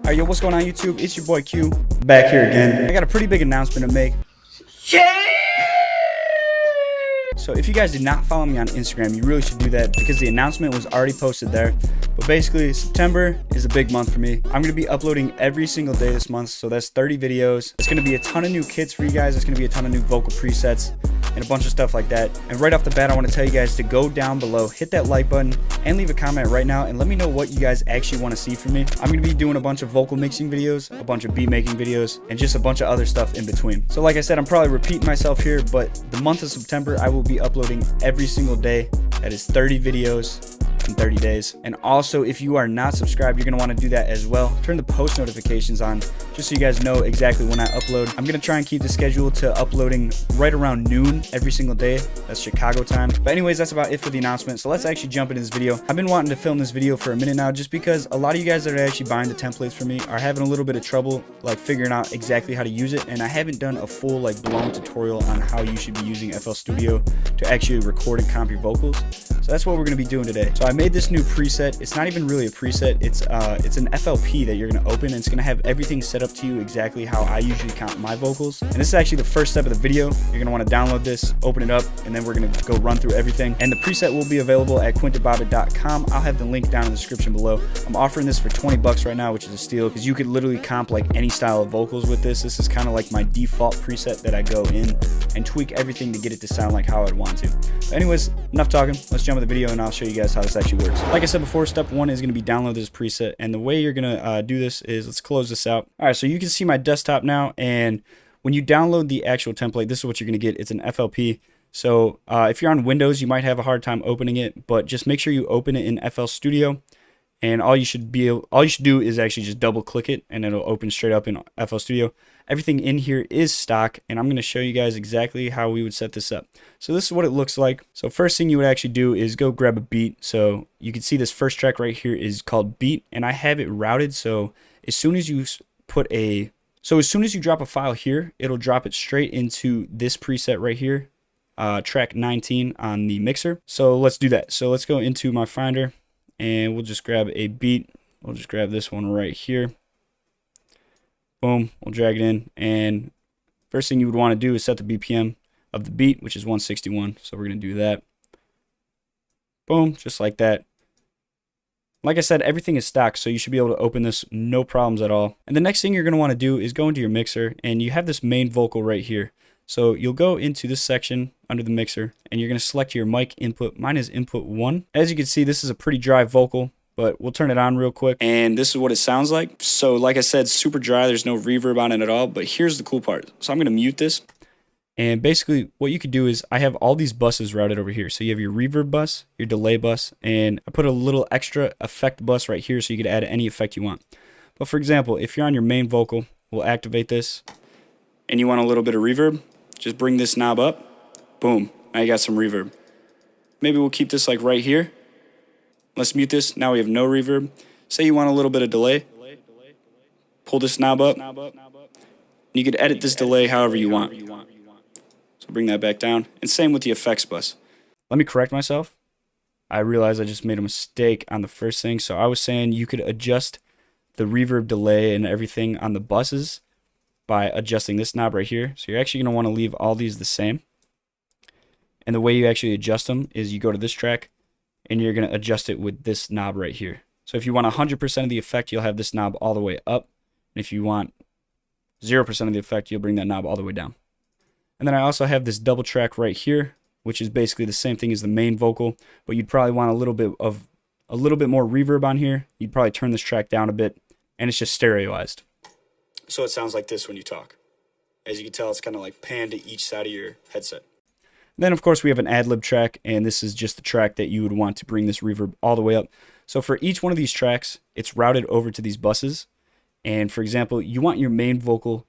Alright, yo, what's going on YouTube? It's your boy Q, back here again. I got a pretty big announcement to make. So if you guys did not follow me on Instagram, you really should do that because the announcement was already posted there. But basically, September is a big month for me. I'm going to be uploading every single day this month, so that's 30 videos. It's going to be a ton of new kits for you guys. It's going to be a ton of new vocal presets and a bunch of stuff like that. And right off the bat, I want to tell you guys to go down below, hit that like button, and leave a comment right now, and let me know what you guys actually want to see from me. I'm going to be doing a bunch of vocal mixing videos, a bunch of beat making videos, and just a bunch of other stuff in between. So like I said, I'm probably repeating myself here, but the month of September, I will be uploading every single day. That is 30 videos in 30 days. And also, if you are not subscribed, you're going to want to do that as well. Turn the post notifications on just so you guys know exactly when I upload. I'm going to try and keep the schedule to uploading right around noon every single day. That's Chicago time. But anyways, that's about it for the announcement. So let's actually jump into this video. I've been wanting to film this video for a minute now just because a lot of you guys that are actually buying the templates for me are having a little bit of trouble like figuring out exactly how to use it. And I haven't done a full like blown tutorial on how you should be using FL Studio to actually record and comp your vocals. So that's what we're going to be doing today. So I made this new preset. It's not even really a preset. It's an FLP that you're going to open, and it's going to have everything set up to you exactly how I usually count my vocals. And this is actually the first step of the video. You're going to want to download this, open it up, and then we're going to go run through everything. And the preset will be available at quintedbobbitt.com. I'll have the link down in the description below. I'm offering this for 20 bucks right now, which is a steal because you could literally comp like any style of vocals with this. This is kind of like my default preset that I go in and tweak everything to get it to sound like how I'd want to. But anyways, enough talking. Let's jump into the video and I'll show you guys how this actually works. Like I said before, step one is going to be download this preset, and the way you're going to do this is, let's close this out. All right, so you can see my desktop now, and when you download the actual template, this is what you're going to get. It's an FLP. So if you're on Windows, you might have a hard time opening it, but just make sure you open it in FL Studio. And all you should do is actually just double click it and it'll open straight up in FL Studio. Everything in here is stock, and I'm going to show you guys exactly how we would set this up. So this is what it looks like. So first thing you would actually do is go grab a beat. So you can see this first track right here is called beat, and I have it routed. So as soon as you drop a file here, it'll drop it straight into this preset right here, track 19 on the mixer. So let's do that. So let's go into my Finder. And we'll just grab a beat. We'll just grab this one right here. Boom. We'll drag it in. And first thing you would want to do is set the BPM of the beat, which is 161. So we're going to do that. Boom. Just like that. Like I said, everything is stock, so you should be able to open this no problems at all. And the next thing you're going to want to do is go into your mixer, and you have this main vocal right here. So you'll go into this section under the mixer, and you're going to select your mic input. Mine is input 1. As you can see, this is a pretty dry vocal, but we'll turn it on real quick. And this is what it sounds like. So like I said, super dry. There's no reverb on it at all. But here's the cool part. So I'm going to mute this. And basically what you could do is I have all these buses routed over here. So you have your reverb bus, your delay bus, and I put a little extra effect bus right here so you could add any effect you want. But for example, if you're on your main vocal, we'll activate this, and you want a little bit of reverb, just bring this knob up. Boom. Now you got some reverb. Maybe we'll keep this like right here. Let's mute this. Now we have no reverb. Say you want a little bit of delay. Pull this knob up. You could edit this delay however you want. So bring that back down. And same with the effects bus. Let me correct myself. I realized I just made a mistake on the first thing. So I was saying you could adjust the reverb delay and everything on the buses by adjusting this knob right here. So you're actually going to want to leave all these the same. And the way you actually adjust them is you go to this track and you're going to adjust it with this knob right here. So if you want 100% of the effect, you'll have this knob all the way up. And if you want 0% of the effect, you'll bring that knob all the way down. And then I also have this double track right here, which is basically the same thing as the main vocal, but you'd probably want a little bit more reverb on here. You'd probably turn this track down a bit, and it's just stereoized. So it sounds like this when you talk. As you can tell, it's kind of like panned to each side of your headset. Then, of course, we have an ad-lib track, and this is just the track that you would want to bring this reverb all the way up. So for each one of these tracks, it's routed over to these buses. And for example, you want your main vocal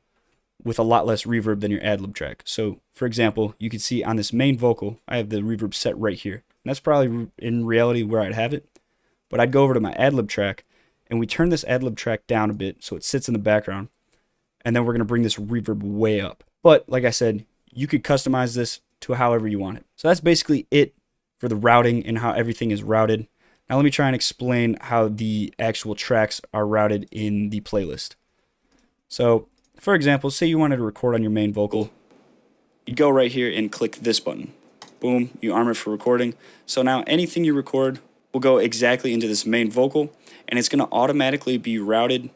with a lot less reverb than your ad-lib track. So for example, you can see on this main vocal, I have the reverb set right here. And that's probably in reality where I'd have it. But I'd go over to my ad-lib track, and we turn this ad-lib track down a bit so it sits in the background. And then we're going to bring this reverb way up. But like I said, you could customize this to however you want it. So that's basically it for the routing and how everything is routed. Now let me try and explain how the actual tracks are routed in the playlist. So, for example, say you wanted to record on your main vocal. You'd go right here and click this button. Boom, you arm it for recording. So now anything you record will go exactly into this main vocal, and it's going to automatically be routed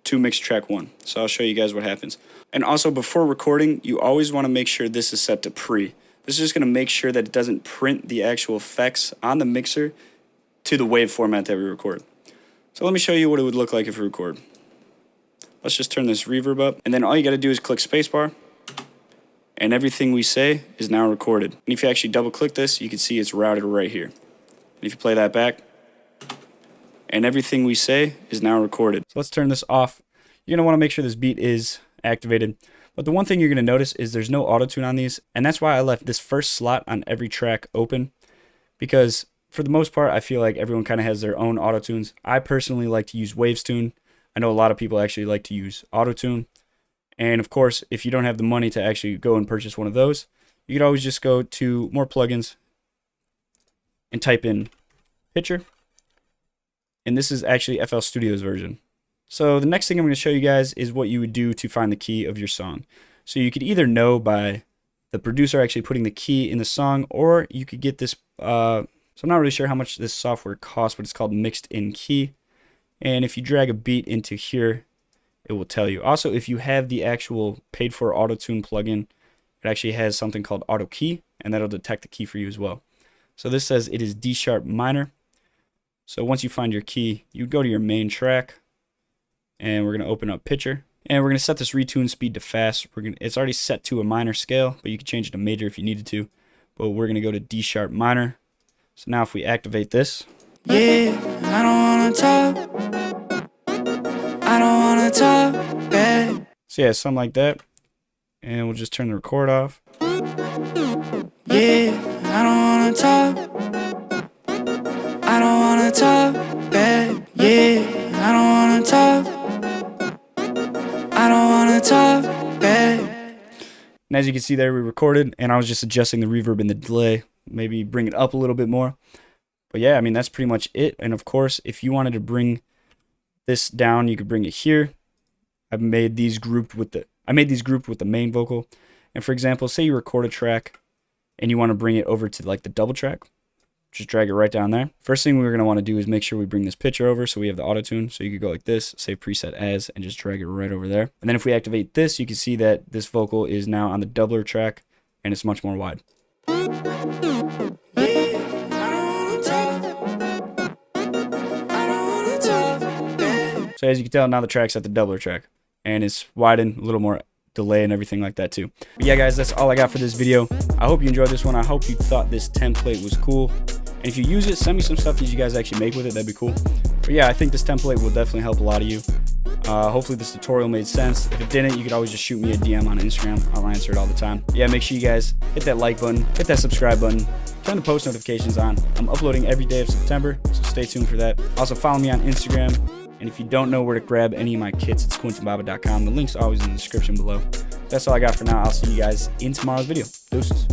to mix track 1. So I'll show you guys what happens. And also, before recording, you always want to make sure this is set to pre. This is just going to make sure that it doesn't print the actual effects on the mixer to the wave format that we record. So let me show you what it would look like if we record. Let's just turn this reverb up, and then all you got to do is click spacebar, and everything we say is now recorded. And if you actually double click this, you can see it's routed right here. And if you play that back, and everything we say is now recorded. So let's turn this off. You're gonna wanna make sure this beat is activated. But the one thing you're gonna notice is there's no auto-tune on these, and that's why I left this first slot on every track open, because for the most part, I feel like everyone kind of has their own auto-tunes. I personally like to use Wavestune. I know a lot of people actually like to use auto-tune. And of course, if you don't have the money to actually go and purchase one of those, you could always just go to more plugins and type in Pitcher. And this is actually FL Studio's version. So the next thing I'm going to show you guys is what you would do to find the key of your song. So you could either know by the producer actually putting the key in the song, or you could get this, so I'm not really sure how much this software costs, but it's called Mixed In Key. And if you drag a beat into here, it will tell you. Also, if you have the actual paid for auto-tune plugin, it actually has something called Auto Key, and that'll detect the key for you as well. So this says it is D sharp minor. So once you find your key, you go to your main track, and we're going to open up Pitcher, and we're going to set this retune speed to fast. It's already set to a minor scale, but you can change it to major if you needed to. But we're going to go to D sharp minor. So now if we activate this, yeah, I don't wanna talk. I don't wanna talk back. So yeah, something like that. And we'll just turn the record off. Yeah, I don't wanna talk. I don't wanna talk back. Yeah, I don't wanna talk. I don't wanna talk back. And as you can see there, we recorded, and I was just adjusting the reverb and the delay, maybe bring it up a little bit more. But yeah, I mean, that's pretty much it. And of course, if you wanted to bring this down, you could bring it here. I made these grouped with the main vocal. And for example, say you record a track and you want to bring it over to like the double track, just drag it right down there. First thing we're going to want to do is make sure we bring this Pitcher over so we have the auto tune. So you could go like this, save preset as, and just drag it right over there. And then if we activate this, you can see that this vocal is now on the doubler track and it's much more wide. So as you can tell, now the track's at the doubler track, and it's widened, a little more delay and everything like that too. But yeah, guys, that's all I got for this video. I hope you enjoyed this one. I hope you thought this template was cool. And if you use it, send me some stuff that you guys actually make with it. That'd be cool. But yeah, I think this template will definitely help a lot of you. Hopefully this tutorial made sense. If it didn't, you could always just shoot me a DM on Instagram. I'll answer it all the time. Yeah, make sure you guys hit that like button, hit that subscribe button, turn the post notifications on. I'm uploading every day of September, so stay tuned for that. Also, follow me on Instagram. And if you don't know where to grab any of my kits, it's quintonbaba.com. The link's always in the description below. That's all I got for now. I'll see you guys in tomorrow's video. Deuces.